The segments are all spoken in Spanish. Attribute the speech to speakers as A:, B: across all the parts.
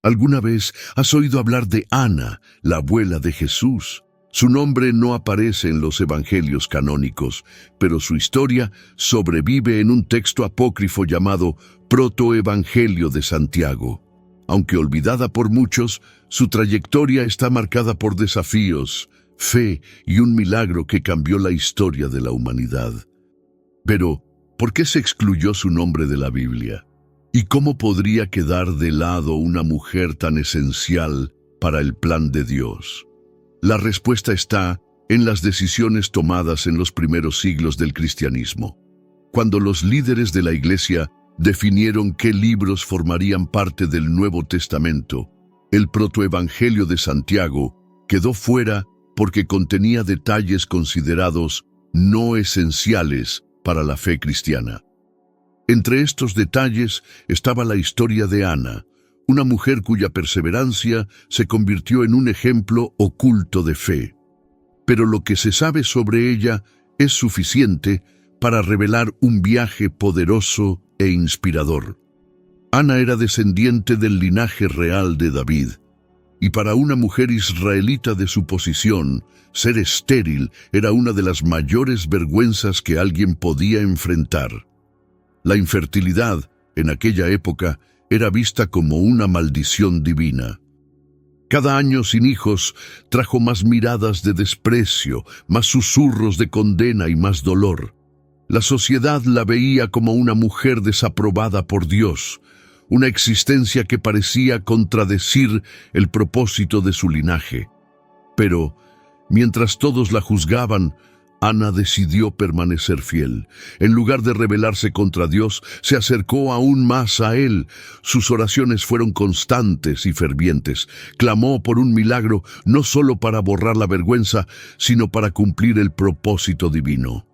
A: ¿Alguna vez has oído hablar de Ana, la abuela de Jesús? Su nombre no aparece en los evangelios canónicos, pero su historia sobrevive en un texto apócrifo llamado Protoevangelio de Santiago. Aunque olvidada por muchos, su trayectoria está marcada por desafíos, fe y un milagro que cambió la historia de la humanidad. Pero, ¿por qué se excluyó su nombre de la Biblia? ¿Y cómo podría quedar de lado una mujer tan esencial para el plan de Dios? La respuesta está en las decisiones tomadas en los primeros siglos del cristianismo. Cuando los líderes de la Iglesia definieron qué libros formarían parte del Nuevo Testamento, el Protoevangelio de Santiago quedó fuera porque contenía detalles considerados no esenciales para la fe cristiana. Entre estos detalles estaba la historia de Ana, una mujer cuya perseverancia se convirtió en un ejemplo oculto de fe. Pero lo que se sabe sobre ella es suficiente para revelar un viaje poderoso e inspirador. Ana era descendiente del linaje real de David, y para una mujer israelita de su posición, ser estéril era una de las mayores vergüenzas que alguien podía enfrentar. La infertilidad, en aquella época, era vista como una maldición divina. Cada año sin hijos trajo más miradas de desprecio, más susurros de condena y más dolor. La sociedad la veía como una mujer desaprobada por Dios, una existencia que parecía contradecir el propósito de su linaje. Pero, mientras todos la juzgaban, Ana decidió permanecer fiel. En lugar de rebelarse contra Dios, se acercó aún más a Él. Sus oraciones fueron constantes y fervientes. Clamó por un milagro, no solo para borrar la vergüenza, sino para cumplir el propósito divino.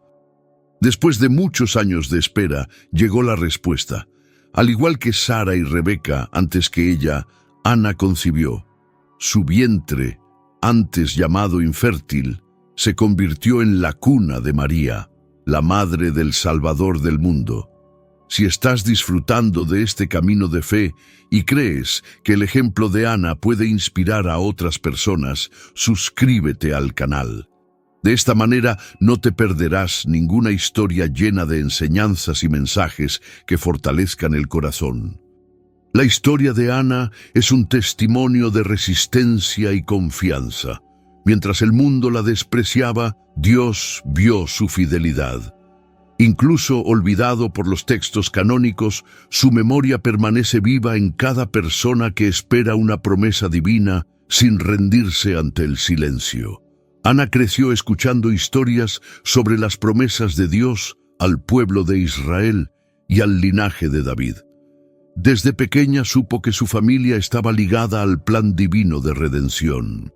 A: Después de muchos años de espera, llegó la respuesta. Al igual que Sara y Rebeca, antes que ella, Ana concibió. Su vientre, antes llamado infértil, se convirtió en la cuna de María, la madre del Salvador del mundo. Si estás disfrutando de este camino de fe y crees que el ejemplo de Ana puede inspirar a otras personas, suscríbete al canal. De esta manera no te perderás ninguna historia llena de enseñanzas y mensajes que fortalezcan el corazón. La historia de Ana es un testimonio de resistencia y confianza. Mientras el mundo la despreciaba, Dios vio su fidelidad. Incluso olvidado por los textos canónicos, su memoria permanece viva en cada persona que espera una promesa divina sin rendirse ante el silencio. Ana creció escuchando historias sobre las promesas de Dios al pueblo de Israel y al linaje de David. Desde pequeña supo que su familia estaba ligada al plan divino de redención.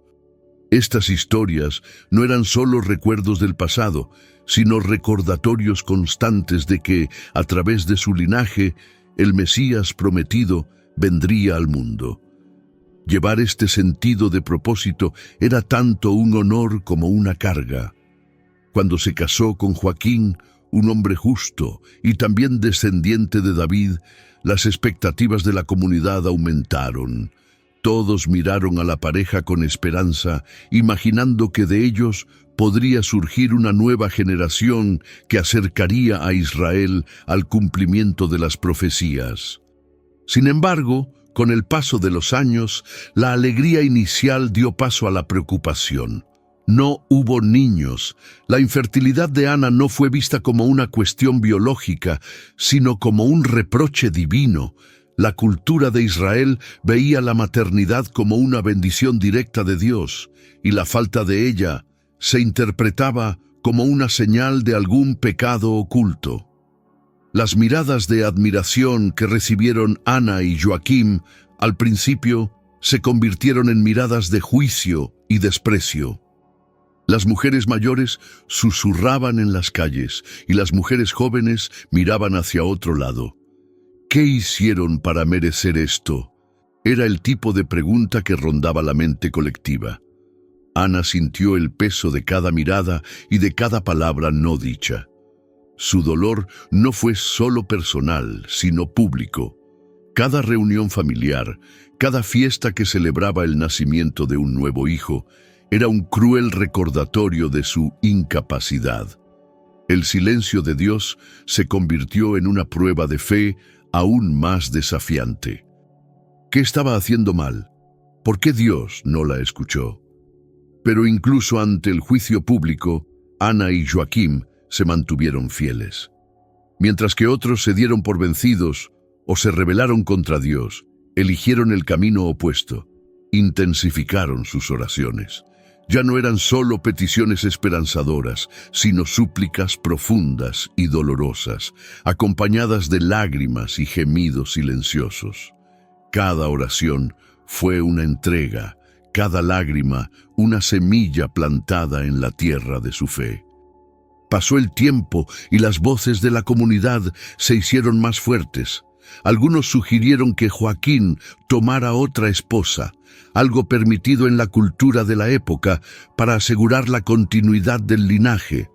A: Estas historias no eran solo recuerdos del pasado, sino recordatorios constantes de que, a través de su linaje, el Mesías prometido vendría al mundo. Llevar este sentido de propósito era tanto un honor como una carga. Cuando se casó con Joaquín, un hombre justo y también descendiente de David, las expectativas de la comunidad aumentaron. Todos miraron a la pareja con esperanza, imaginando que de ellos podría surgir una nueva generación que acercaría a Israel al cumplimiento de las profecías. Sin embargo, con el paso de los años, la alegría inicial dio paso a la preocupación. No hubo niños. La infertilidad de Ana no fue vista como una cuestión biológica, sino como un reproche divino. La cultura de Israel veía la maternidad como una bendición directa de Dios, y la falta de ella se interpretaba como una señal de algún pecado oculto. Las miradas de admiración que recibieron Ana y Joaquín al principio se convirtieron en miradas de juicio y desprecio. Las mujeres mayores susurraban en las calles y las mujeres jóvenes miraban hacia otro lado. ¿Qué hicieron para merecer esto? Era el tipo de pregunta que rondaba la mente colectiva. Ana sintió el peso de cada mirada y de cada palabra no dicha. Su dolor no fue solo personal, sino público. Cada reunión familiar, cada fiesta que celebraba el nacimiento de un nuevo hijo, era un cruel recordatorio de su incapacidad. El silencio de Dios se convirtió en una prueba de fe aún más desafiante. ¿Qué estaba haciendo mal? ¿Por qué Dios no la escuchó? Pero incluso ante el juicio público, Ana y Joaquim se mantuvieron fieles. Mientras que otros se dieron por vencidos o se rebelaron contra Dios, eligieron el camino opuesto, intensificaron sus oraciones. Ya no eran solo peticiones esperanzadoras, sino súplicas profundas y dolorosas, acompañadas de lágrimas y gemidos silenciosos. Cada oración fue una entrega, cada lágrima una semilla plantada en la tierra de su fe. Pasó el tiempo y las voces de la comunidad se hicieron más fuertes. Algunos sugirieron que Joaquín tomara otra esposa, algo permitido en la cultura de la época para asegurar la continuidad del linaje.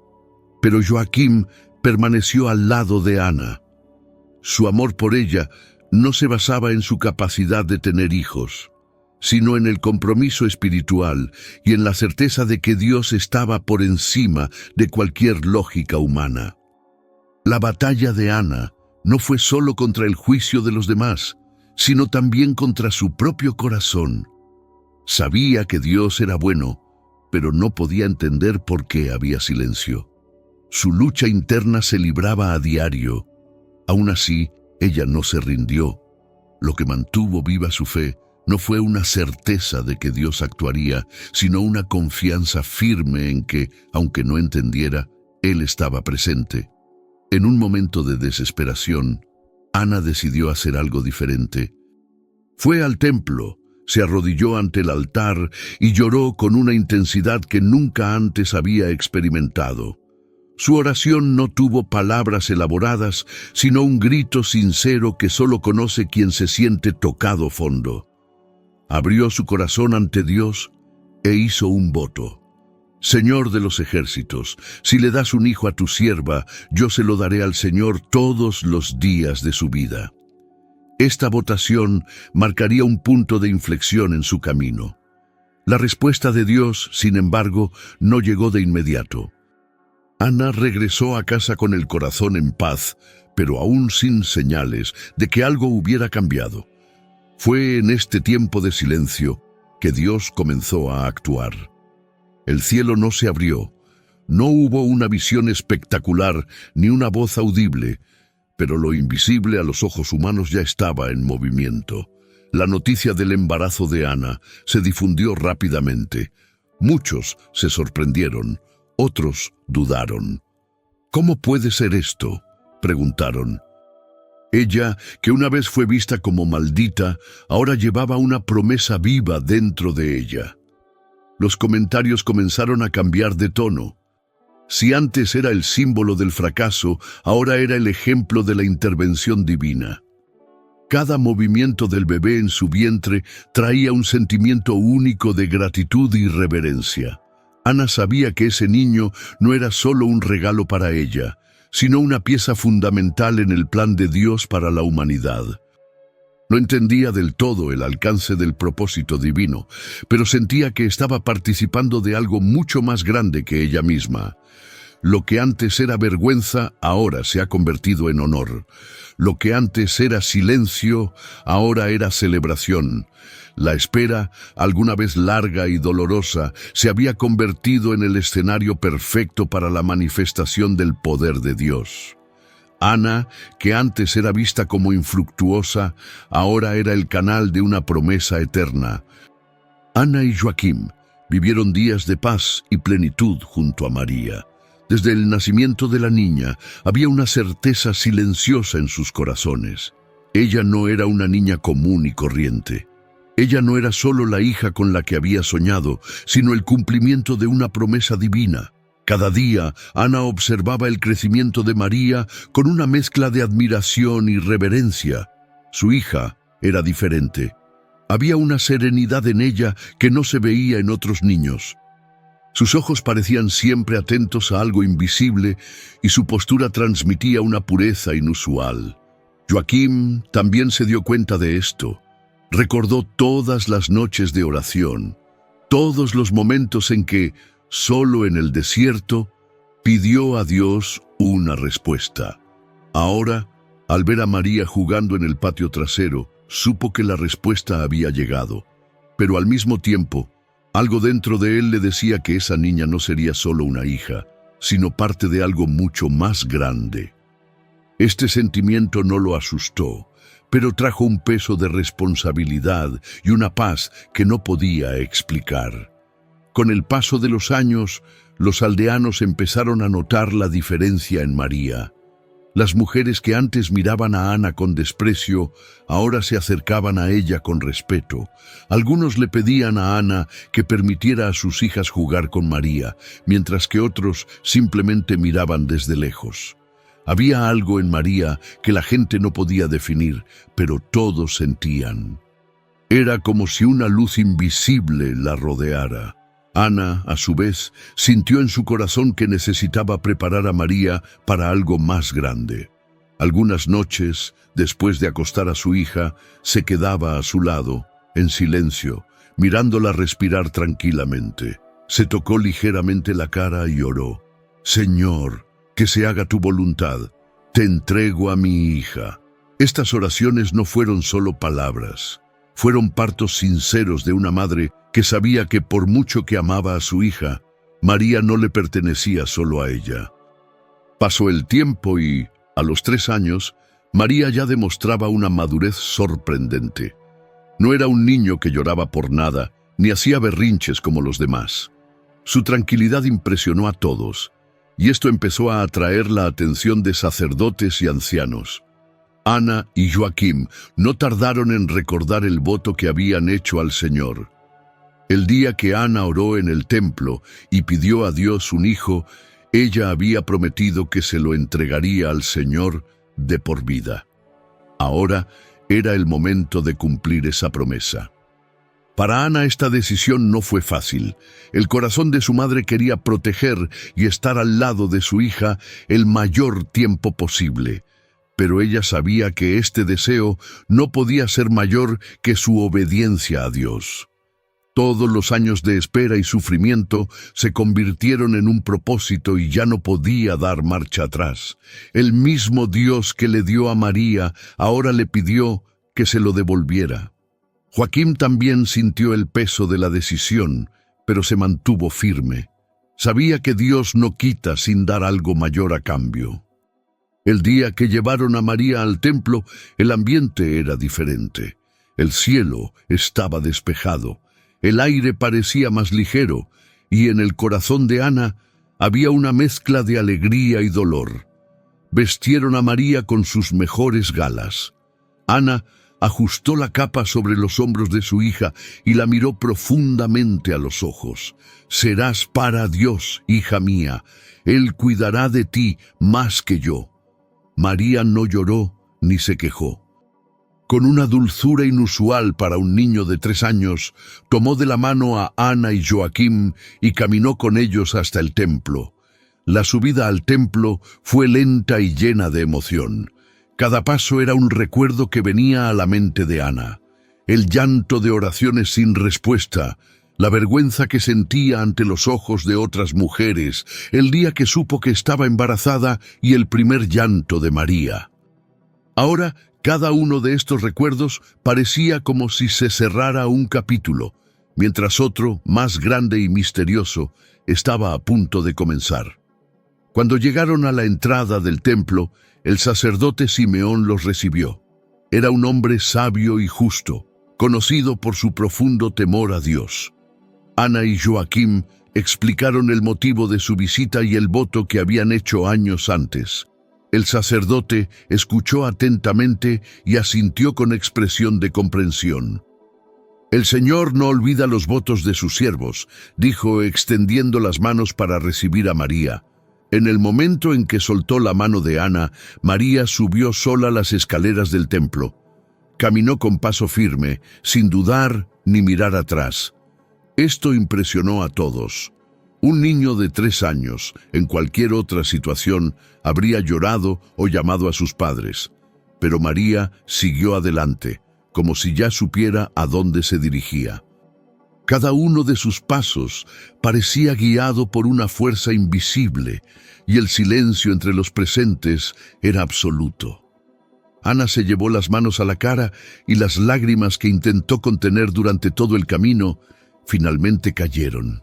A: Pero Joaquim permaneció al lado de Ana. Su amor por ella no se basaba en su capacidad de tener hijos, sino en el compromiso espiritual y en la certeza de que Dios estaba por encima de cualquier lógica humana. La batalla de Ana no fue solo contra el juicio de los demás, sino también contra su propio corazón. Sabía que Dios era bueno, pero no podía entender por qué había silencio. Su lucha interna se libraba a diario. Aún así, ella no se rindió. Lo que mantuvo viva su fe no fue una certeza de que Dios actuaría, sino una confianza firme en que, aunque no entendiera, Él estaba presente. En un momento de desesperación, Ana decidió hacer algo diferente. Fue al templo, se arrodilló ante el altar y lloró con una intensidad que nunca antes había experimentado. Su oración no tuvo palabras elaboradas, sino un grito sincero que solo conoce quien se siente tocado fondo. Abrió su corazón ante Dios e hizo un voto. Señor de los ejércitos, si le das un hijo a tu sierva, yo se lo daré al Señor todos los días de su vida. Esta votación marcaría un punto de inflexión en su camino. La respuesta de Dios, sin embargo, no llegó de inmediato. Ana regresó a casa con el corazón en paz, pero aún sin señales de que algo hubiera cambiado. Fue en este tiempo de silencio que Dios comenzó a actuar. El cielo no se abrió, no hubo una visión espectacular ni una voz audible, pero lo invisible a los ojos humanos ya estaba en movimiento. La noticia del embarazo de Ana se difundió rápidamente. Muchos se sorprendieron, otros dudaron. ¿Cómo puede ser esto?, preguntaron. Ella, que una vez fue vista como maldita, ahora llevaba una promesa viva dentro de ella. Los comentarios comenzaron a cambiar de tono. Si antes era el símbolo del fracaso, ahora era el ejemplo de la intervención divina. Cada movimiento del bebé en su vientre traía un sentimiento único de gratitud y reverencia. Ana sabía que ese niño no era solo un regalo para ella, sino una pieza fundamental en el plan de Dios para la humanidad. No entendía del todo el alcance del propósito divino, pero sentía que estaba participando de algo mucho más grande que ella misma. Lo que antes era vergüenza, ahora se ha convertido en honor. Lo que antes era silencio, ahora era celebración. La espera, alguna vez larga y dolorosa, se había convertido en el escenario perfecto para la manifestación del poder de Dios. Ana, que antes era vista como infructuosa, ahora era el canal de una promesa eterna. Ana y Joaquim vivieron días de paz y plenitud junto a María. Desde el nacimiento de la niña había una certeza silenciosa en sus corazones. Ella no era una niña común y corriente. Ella no era solo la hija con la que había soñado, sino el cumplimiento de una promesa divina. Cada día, Ana observaba el crecimiento de María con una mezcla de admiración y reverencia. Su hija era diferente. Había una serenidad en ella que no se veía en otros niños. Sus ojos parecían siempre atentos a algo invisible y su postura transmitía una pureza inusual. Joaquim también se dio cuenta de esto. Recordó todas las noches de oración, todos los momentos en que, solo en el desierto, pidió a Dios una respuesta. Ahora, al ver a María jugando en el patio trasero, supo que la respuesta había llegado. Pero al mismo tiempo, algo dentro de él le decía que esa niña no sería solo una hija, sino parte de algo mucho más grande. Este sentimiento no lo asustó, pero trajo un peso de responsabilidad y una paz que no podía explicar. Con el paso de los años, los aldeanos empezaron a notar la diferencia en María. Las mujeres que antes miraban a Ana con desprecio, ahora se acercaban a ella con respeto. Algunos le pedían a Ana que permitiera a sus hijas jugar con María, mientras que otros simplemente miraban desde lejos. Había algo en María que la gente no podía definir, pero todos sentían. Era como si una luz invisible la rodeara. Ana, a su vez, sintió en su corazón que necesitaba preparar a María para algo más grande. Algunas noches, después de acostar a su hija, se quedaba a su lado, en silencio, mirándola respirar tranquilamente. Se tocó ligeramente la cara y oró. «Señor, que se haga tu voluntad. Te entrego a mi hija». Estas oraciones no fueron solo palabras. Fueron partos sinceros de una madre que sabía que por mucho que amaba a su hija, María no le pertenecía solo a ella. Pasó el tiempo y, a los 3 años, María ya demostraba una madurez sorprendente. No era un niño que lloraba por nada, ni hacía berrinches como los demás. Su tranquilidad impresionó a todos, y esto empezó a atraer la atención de sacerdotes y ancianos. Ana y Joaquim no tardaron en recordar el voto que habían hecho al Señor. El día que Ana oró en el templo y pidió a Dios un hijo, ella había prometido que se lo entregaría al Señor de por vida. Ahora era el momento de cumplir esa promesa. Para Ana esta decisión no fue fácil. El corazón de su madre quería proteger y estar al lado de su hija el mayor tiempo posible. Pero ella sabía que este deseo no podía ser mayor que su obediencia a Dios. Todos los años de espera y sufrimiento se convirtieron en un propósito y ya no podía dar marcha atrás. El mismo Dios que le dio a María ahora le pidió que se lo devolviera. Joaquim también sintió el peso de la decisión, pero se mantuvo firme. Sabía que Dios no quita sin dar algo mayor a cambio. El día que llevaron a María al templo, el ambiente era diferente. El cielo estaba despejado, el aire parecía más ligero, y en el corazón de Ana había una mezcla de alegría y dolor. Vestieron a María con sus mejores galas. Ana ajustó la capa sobre los hombros de su hija y la miró profundamente a los ojos. «Serás para Dios, hija mía. Él cuidará de ti más que yo». María no lloró ni se quejó. Con una dulzura inusual para un niño de 3 años, tomó de la mano a Ana y Joaquim y caminó con ellos hasta el templo. La subida al templo fue lenta y llena de emoción. Cada paso era un recuerdo que venía a la mente de Ana. El llanto de oraciones sin respuesta, la vergüenza que sentía ante los ojos de otras mujeres, el día que supo que estaba embarazada y el primer llanto de María. Ahora, cada uno de estos recuerdos parecía como si se cerrara un capítulo, mientras otro, más grande y misterioso, estaba a punto de comenzar. Cuando llegaron a la entrada del templo, el sacerdote Simeón los recibió. Era un hombre sabio y justo, conocido por su profundo temor a Dios. Ana y Joaquim explicaron el motivo de su visita y el voto que habían hecho años antes. El sacerdote escuchó atentamente y asintió con expresión de comprensión. «El Señor no olvida los votos de sus siervos», dijo extendiendo las manos para recibir a María. En el momento en que soltó la mano de Ana, María subió sola las escaleras del templo. Caminó con paso firme, sin dudar ni mirar atrás. Esto impresionó a todos. Un niño de 3 años, en cualquier otra situación, habría llorado o llamado a sus padres. pero María siguió adelante, como si ya supiera a dónde se dirigía. Cada uno de sus pasos parecía guiado por una fuerza invisible, y el silencio entre los presentes era absoluto. Ana se llevó las manos a la cara y las lágrimas que intentó contener durante todo el camino finalmente cayeron.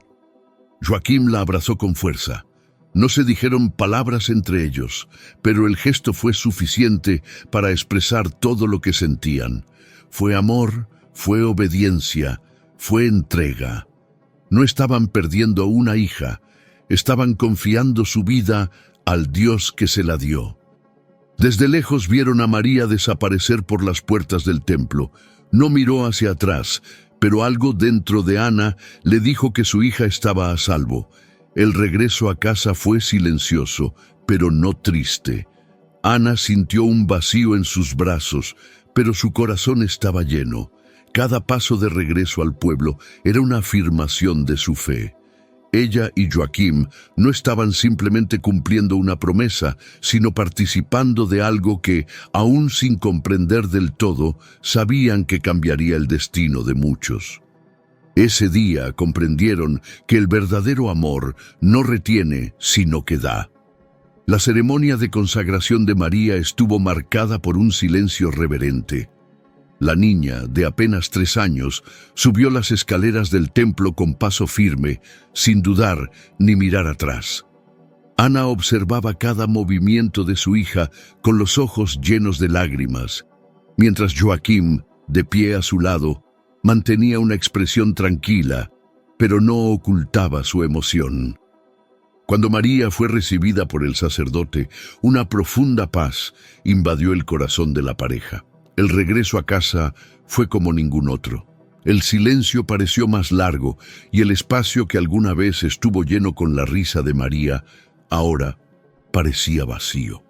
A: Joaquín la abrazó con fuerza. No se dijeron palabras entre ellos, pero el gesto fue suficiente para expresar todo lo que sentían. Fue amor, fue obediencia, fue entrega. No estaban perdiendo una hija, estaban confiando su vida al Dios que se la dio. Desde lejos vieron a María desaparecer por las puertas del templo. No miró hacia atrás, pero algo dentro de Ana le dijo que su hija estaba a salvo. El regreso a casa fue silencioso, pero no triste. Ana sintió un vacío en sus brazos, pero su corazón estaba lleno. Cada paso de regreso al pueblo era una afirmación de su fe. Ella y Joaquín no estaban simplemente cumpliendo una promesa, sino participando de algo que, aún sin comprender del todo, sabían que cambiaría el destino de muchos. Ese día comprendieron que el verdadero amor no retiene, sino que da. La ceremonia de consagración de María estuvo marcada por un silencio reverente. La niña, de apenas 3 años, subió las escaleras del templo con paso firme, sin dudar ni mirar atrás. Ana observaba cada movimiento de su hija con los ojos llenos de lágrimas, mientras Joaquín, de pie a su lado, mantenía una expresión tranquila, pero no ocultaba su emoción. Cuando María fue recibida por el sacerdote, una profunda paz invadió el corazón de la pareja. El regreso a casa fue como ningún otro. El silencio pareció más largo y el espacio que alguna vez estuvo lleno con la risa de María, ahora parecía vacío.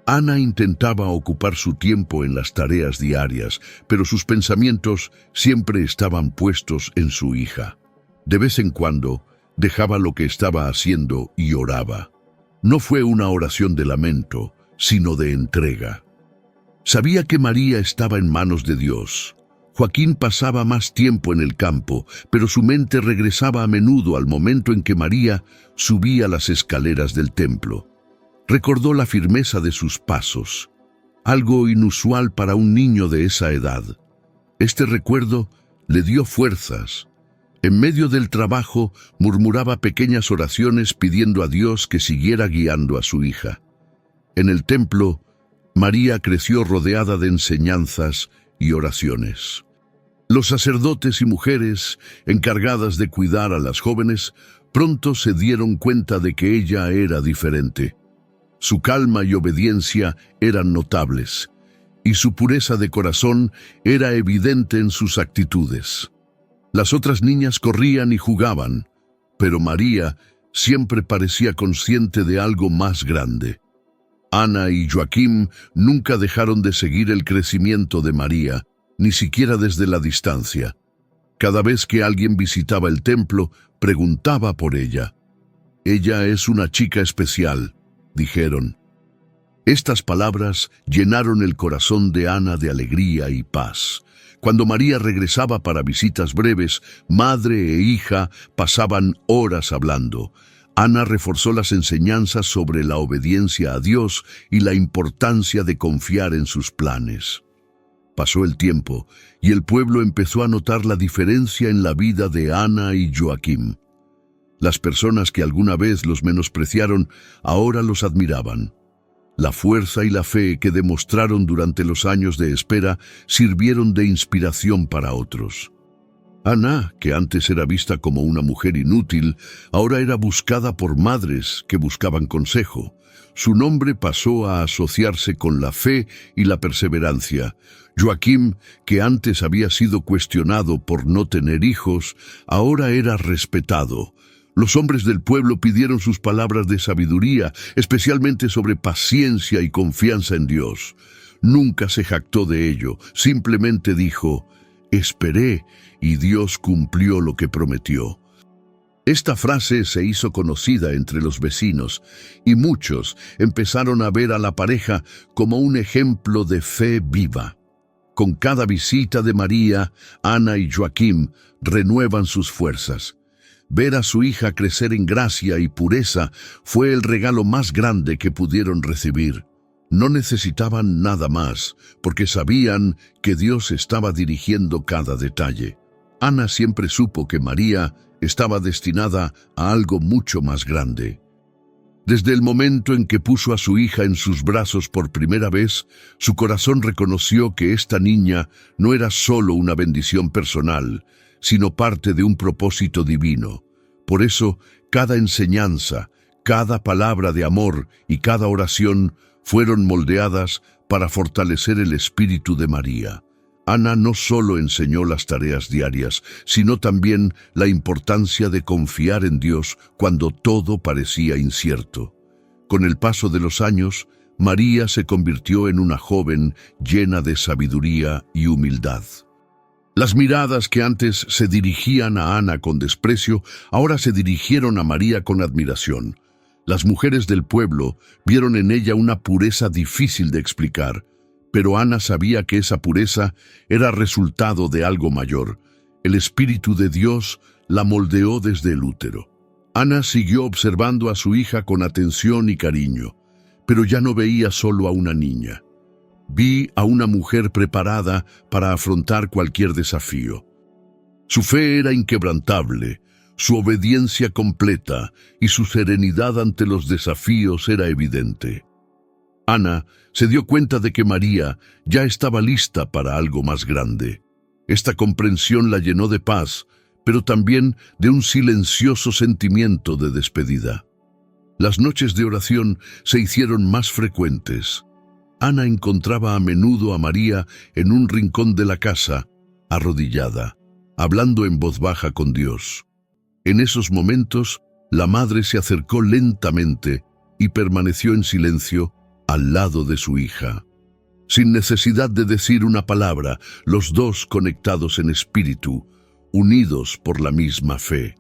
A: Ana intentaba ocupar su tiempo en las tareas diarias, pero sus pensamientos siempre estaban puestos en su hija. De vez en cuando, dejaba lo que estaba haciendo y oraba. No fue una oración de lamento, sino de entrega. Sabía que María estaba en manos de Dios. Joaquín pasaba más tiempo en el campo, pero su mente regresaba a menudo al momento en que María subía las escaleras del templo. Recordó la firmeza de sus pasos, algo inusual para un niño de esa edad. Este recuerdo le dio fuerzas. En medio del trabajo, murmuraba pequeñas oraciones pidiendo a Dios que siguiera guiando a su hija. En el templo, María creció rodeada de enseñanzas y oraciones. Los sacerdotes y mujeres, encargadas de cuidar a las jóvenes, pronto se dieron cuenta de que ella era diferente. Su calma y obediencia eran notables, y su pureza de corazón era evidente en sus actitudes. Las otras niñas corrían y jugaban, pero María siempre parecía consciente de algo más grande. Ana y Joaquín nunca dejaron de seguir el crecimiento de María, ni siquiera desde la distancia. Cada vez que alguien visitaba el templo, preguntaba por ella. «Ella es una chica especial», dijeron. Estas palabras llenaron el corazón de Ana de alegría y paz. Cuando María regresaba para visitas breves, madre e hija pasaban horas hablando. Ana reforzó las enseñanzas sobre la obediencia a Dios y la importancia de confiar en sus planes. Pasó el tiempo y el pueblo empezó a notar la diferencia en la vida de Ana y Joaquín. Las personas que alguna vez los menospreciaron ahora los admiraban. La fuerza y la fe que demostraron durante los años de espera sirvieron de inspiración para otros. Ana, que antes era vista como una mujer inútil, ahora era buscada por madres que buscaban consejo. Su nombre pasó a asociarse con la fe y la perseverancia. Joaquín, que antes había sido cuestionado por no tener hijos, ahora era respetado. Los hombres del pueblo pidieron sus palabras de sabiduría, especialmente sobre paciencia y confianza en Dios. Nunca se jactó de ello, simplemente dijo: «Esperé y Dios cumplió lo que prometió». Esta frase se hizo conocida entre los vecinos y muchos empezaron a ver a la pareja como un ejemplo de fe viva. Con cada visita de María, Ana y Joaquim renuevan sus fuerzas. Ver a su hija crecer en gracia y pureza fue el regalo más grande que pudieron recibir. No necesitaban nada más, porque sabían que Dios estaba dirigiendo cada detalle. Ana siempre supo que María estaba destinada a algo mucho más grande. Desde el momento en que puso a su hija en sus brazos por primera vez, su corazón reconoció que esta niña no era solo una bendición personal, sino parte de un propósito divino. Por eso, cada enseñanza, cada palabra de amor y cada oración fueron moldeadas para fortalecer el espíritu de María. Ana no solo enseñó las tareas diarias, sino también la importancia de confiar en Dios cuando todo parecía incierto. Con el paso de los años, María se convirtió en una joven llena de sabiduría y humildad. Las miradas que antes se dirigían a Ana con desprecio, ahora se dirigieron a María con admiración. Las mujeres del pueblo vieron en ella una pureza difícil de explicar, pero Ana sabía que esa pureza era resultado de algo mayor. El Espíritu de Dios la moldeó desde el útero. Ana siguió observando a su hija con atención y cariño, pero ya no veía solo a una niña. Vi a una mujer preparada para afrontar cualquier desafío. Su fe era inquebrantable, su obediencia completa y su serenidad ante los desafíos era evidente. Ana se dio cuenta de que María ya estaba lista para algo más grande. Esta comprensión la llenó de paz, pero también de un silencioso sentimiento de despedida. Las noches de oración se hicieron más frecuentes. Ana encontraba a menudo a María en un rincón de la casa, arrodillada, hablando en voz baja con Dios. En esos momentos, la madre se acercó lentamente y permaneció en silencio al lado de su hija. Sin necesidad de decir una palabra, los dos conectados en espíritu, unidos por la misma fe.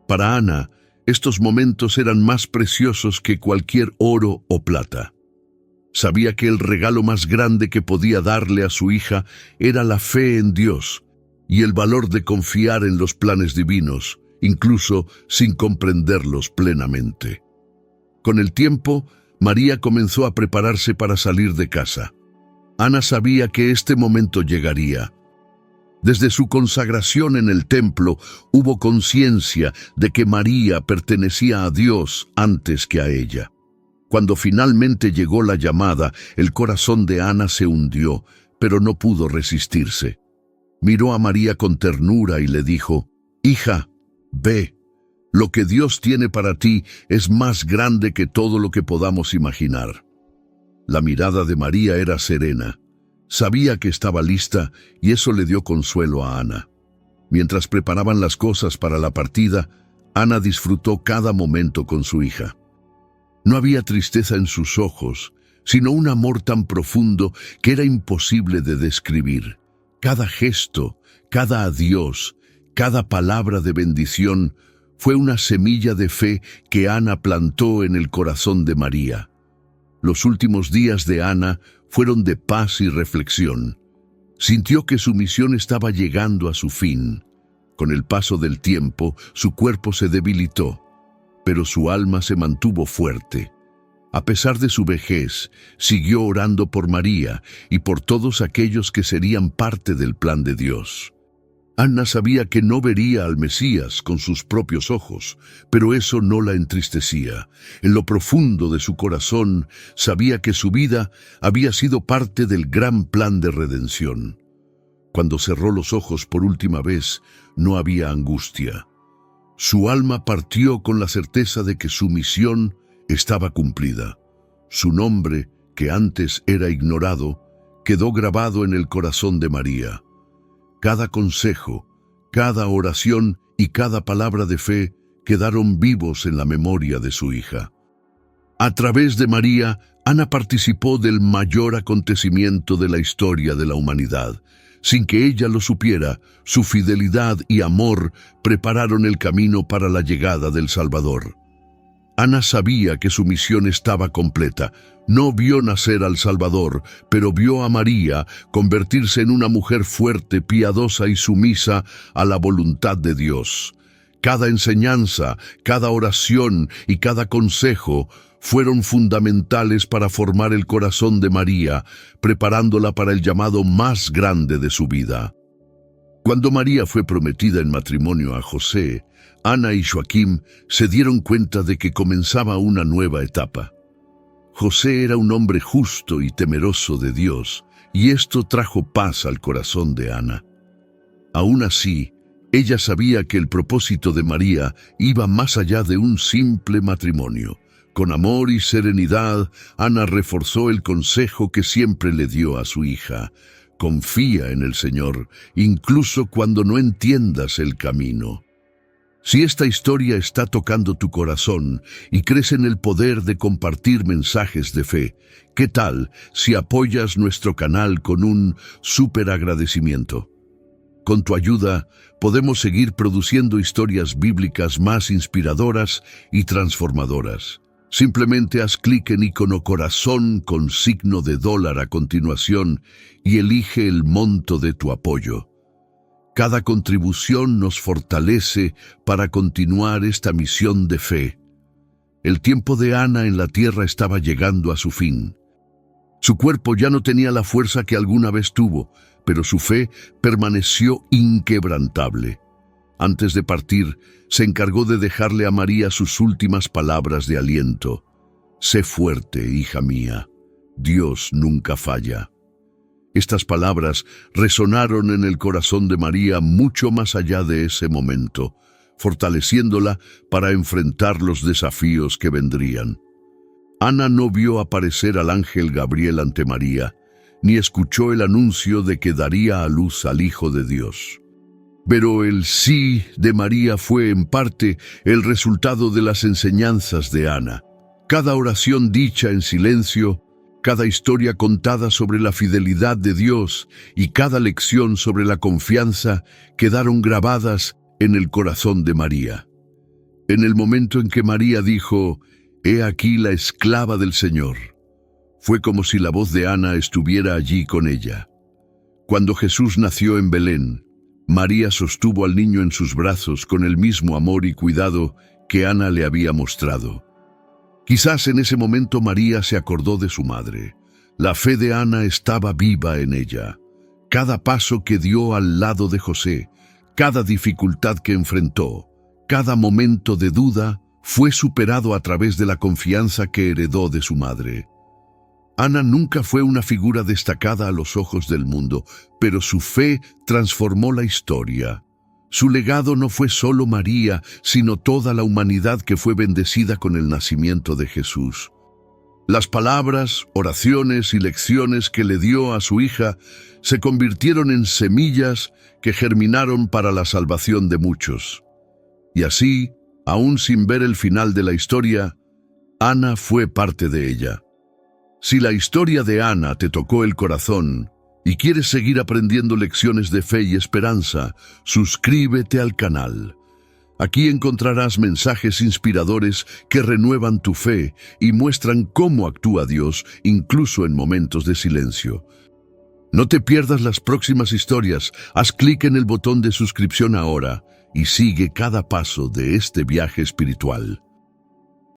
A: Para Ana, estos momentos eran más preciosos que cualquier oro o plata. Sabía que el regalo más grande que podía darle a su hija era la fe en Dios y el valor de confiar en los planes divinos, incluso sin comprenderlos plenamente. Con el tiempo, María comenzó a prepararse para salir de casa. Ana sabía que este momento llegaría. Desde su consagración en el templo, hubo conciencia de que María pertenecía a Dios antes que a ella. Cuando finalmente llegó la llamada, el corazón de Ana se hundió, pero no pudo resistirse. Miró a María con ternura y le dijo: «Hija, ve. Lo que Dios tiene para ti es más grande que todo lo que podamos imaginar». La mirada de María era serena. Sabía que estaba lista y eso le dio consuelo a Ana. Mientras preparaban las cosas para la partida, Ana disfrutó cada momento con su hija. No había tristeza en sus ojos, sino un amor tan profundo que era imposible de describir. Cada gesto, cada adiós, cada palabra de bendición fue una semilla de fe que Ana plantó en el corazón de María. Los últimos días de Ana fueron de paz y reflexión. Sintió que su misión estaba llegando a su fin. Con el paso del tiempo, su cuerpo se debilitó, pero su alma se mantuvo fuerte. A pesar de su vejez, siguió orando por María y por todos aquellos que serían parte del plan de Dios. Ana sabía que no vería al Mesías con sus propios ojos, pero eso no la entristecía. En lo profundo de su corazón sabía que su vida había sido parte del gran plan de redención. Cuando cerró los ojos por última vez, no había angustia. Su alma partió con la certeza de que su misión estaba cumplida. Su nombre, que antes era ignorado, quedó grabado en el corazón de María. Cada consejo, cada oración y cada palabra de fe quedaron vivos en la memoria de su hija. A través de María, Ana participó del mayor acontecimiento de la historia de la humanidad. Sin que ella lo supiera, su fidelidad y amor prepararon el camino para la llegada del Salvador. Ana sabía que su misión estaba completa. No vio nacer al Salvador, pero vio a María convertirse en una mujer fuerte, piadosa y sumisa a la voluntad de Dios. Cada enseñanza, cada oración y cada consejo fueron fundamentales para formar el corazón de María, preparándola para el llamado más grande de su vida. Cuando María fue prometida en matrimonio a José, Ana y Joaquín se dieron cuenta de que comenzaba una nueva etapa. José era un hombre justo y temeroso de Dios, y esto trajo paz al corazón de Ana. Aún así, ella sabía que el propósito de María iba más allá de un simple matrimonio. Con amor y serenidad, Ana reforzó el consejo que siempre le dio a su hija: confía en el Señor, incluso cuando no entiendas el camino. Si esta historia está tocando tu corazón y crees en el poder de compartir mensajes de fe, ¿qué tal si apoyas nuestro canal con un súper agradecimiento? Con tu ayuda, podemos seguir produciendo historias bíblicas más inspiradoras y transformadoras. Simplemente haz clic en icono corazón con signo de dólar a continuación y elige el monto de tu apoyo. Cada contribución nos fortalece para continuar esta misión de fe. El tiempo de Ana en la tierra estaba llegando a su fin. Su cuerpo ya no tenía la fuerza que alguna vez tuvo, pero su fe permaneció inquebrantable. Antes de partir, se encargó de dejarle a María sus últimas palabras de aliento: sé fuerte, hija mía, Dios nunca falla. Estas palabras resonaron en el corazón de María mucho más allá de ese momento, fortaleciéndola para enfrentar los desafíos que vendrían. Ana no vio aparecer al ángel Gabriel ante María, ni escuchó el anuncio de que daría a luz al Hijo de Dios. Pero el sí de María fue en parte el resultado de las enseñanzas de Ana. Cada oración dicha en silencio, cada historia contada sobre la fidelidad de Dios y cada lección sobre la confianza quedaron grabadas en el corazón de María. En el momento en que María dijo: «He aquí la esclava del Señor», fue como si la voz de Ana estuviera allí con ella. Cuando Jesús nació en Belén, María sostuvo al niño en sus brazos con el mismo amor y cuidado que Ana le había mostrado. Quizás en ese momento María se acordó de su madre. La fe de Ana estaba viva en ella. Cada paso que dio al lado de José, cada dificultad que enfrentó, cada momento de duda, fue superado a través de la confianza que heredó de su madre. Ana nunca fue una figura destacada a los ojos del mundo, pero su fe transformó la historia. Su legado no fue solo María, sino toda la humanidad que fue bendecida con el nacimiento de Jesús. Las palabras, oraciones y lecciones que le dio a su hija se convirtieron en semillas que germinaron para la salvación de muchos. Y así, aún sin ver el final de la historia, Ana fue parte de ella. Si la historia de Ana te tocó el corazón y quieres seguir aprendiendo lecciones de fe y esperanza, suscríbete al canal. Aquí encontrarás mensajes inspiradores que renuevan tu fe y muestran cómo actúa Dios incluso en momentos de silencio. No te pierdas las próximas historias. Haz clic en el botón de suscripción ahora y sigue cada paso de este viaje espiritual.